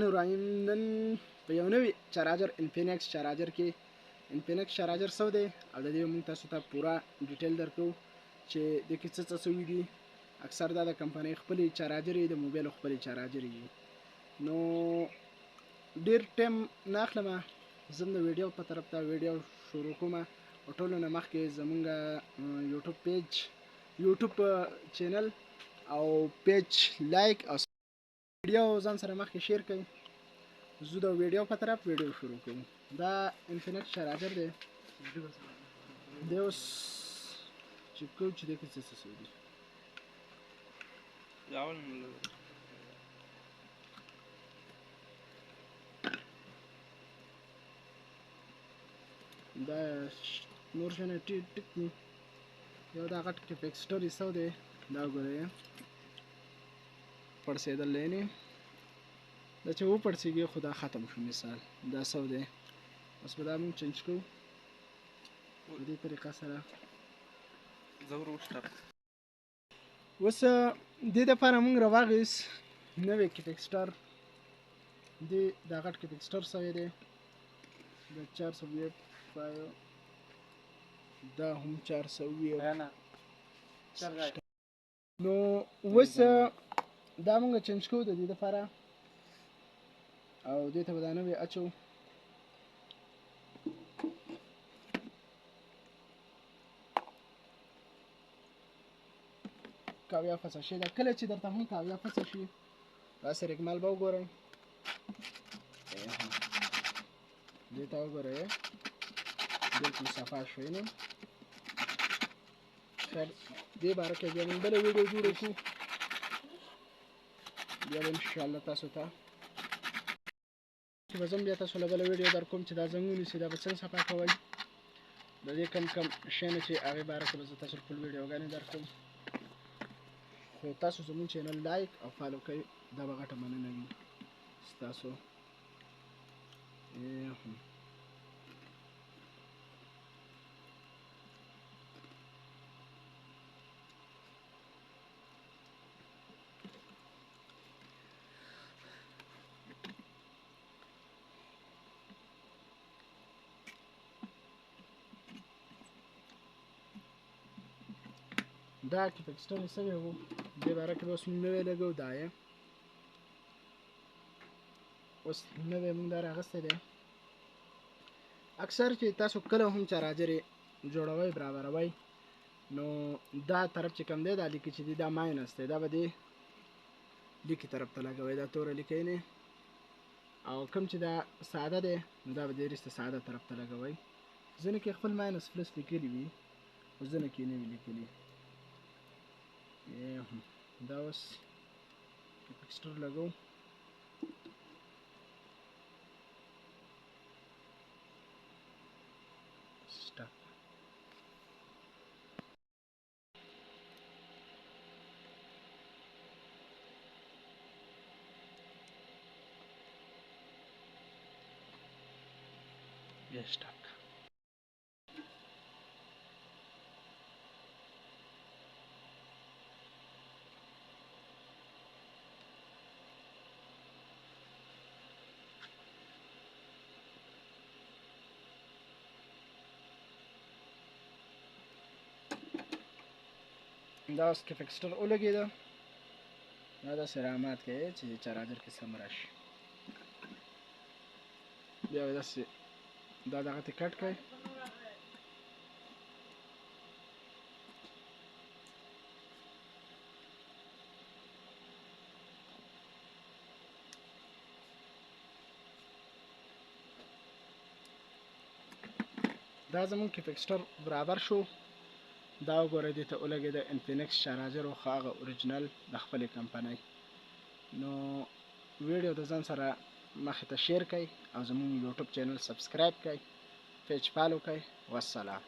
ابراهیم نن په یو نوی چارجر انفینکس چارجر کې انفینکس چارجر څه دی او د دې موږ تاسو ته پوره ډیټیل درکو چې د کې څه شوي دي. اکثر دا د کمپنۍ خپلې چارجر د موبایل خپلې چارجر وي. نو ډیر ټایم نه اخلم، زه د ویډیو په طرف ته ویډیو شروع کوم. او ټولو نه مخکې زمونږ یوټیوب چینل او پیج لایک او ویډیو ځان سره مخکې شیر کړئ. زه د ویډیو په طرف ویډیو شروع کوم. دا انفینکس چارجر دی. دی اوس چې کوم چې دی کې څه دي دا نور شنه ټیک دي. یو دا غټ کیپیکسټر یې دی، دا وګورئ پړسېدلی نه، دا چې وپړسېږي خو دا ختم شو. مثال دا څه دی، اوس به دا موږ چینج کوو په دې طریقه سره. اوس دې دپاره موږ راواخیست نوی کیپیکسټر. دا غټ کیپیکسټر سوی دی، د 425 دا هم 420. نو اوس دا موږ چینج کوو د دې دپاره، او دې ته به دا نوی اچو. کاویا فصل شي دا کله چې درته هم کاویا فصل شي داسې رګمال به وګورئ، دې ته وګورئ بلکل صفا شوی نه. خیر دې باره کې بیا موږ بله ویډیو جوړه کړو، بیا به انشاءالله تاسو ته چې به زه بیا تاسو له بله ویډیو در کوم چې دا زنګ ونیسي دا به څنګه صفا کوئ. د دې کم شیانو چې هغې باره کې به زه تاسو خپل ویډیوګانې در کوم. خو تاسو زموږ چینل لایک او فالو کوئ، دا به غټه مننه وي ستاسو. دا کیپیکسټر یې سوی و، دې باره کې به اوس موږ نوی لګوو. دا یې اوس نوی موږ دا راغستی دی. اکثر چې تاسو کله هم چارجر جوړوئ برابروئ، نو دا طرف چې کوم دی دا لیکي چې دی دا ماینس دی، دا به دې لیکي طرف ته لګوئ، دا توره لیکئ نه. او کوم چې دا ساده دی نو دا به دې وروسته ساده طرف ته لګوئ. ځینې کې خپل ماینس پلس لیکلي وي، خو ځینې کې نه وي لیکلي. دا اوس کیپیکسټر لګوو. بیا سټاپ. دا اوس کیپیکسټر ولګېده، دا داسې رامات کوي چې چارجر کې سم راشي. بیا به داسې دا دغه کټ کړئ. دا زموږ کیپیکسټر برابر شو. دا وګورئ دې ته ولګېده انفینکس چارجر و، خو هغه اوریجنل د خپلې کمپنۍ. نو ویډیو د ځان سره مخې ته شیر کړئ او زموږ یوټیوب چینل سبسکرایب کړئ، پیج فالو کړئ. والسلام.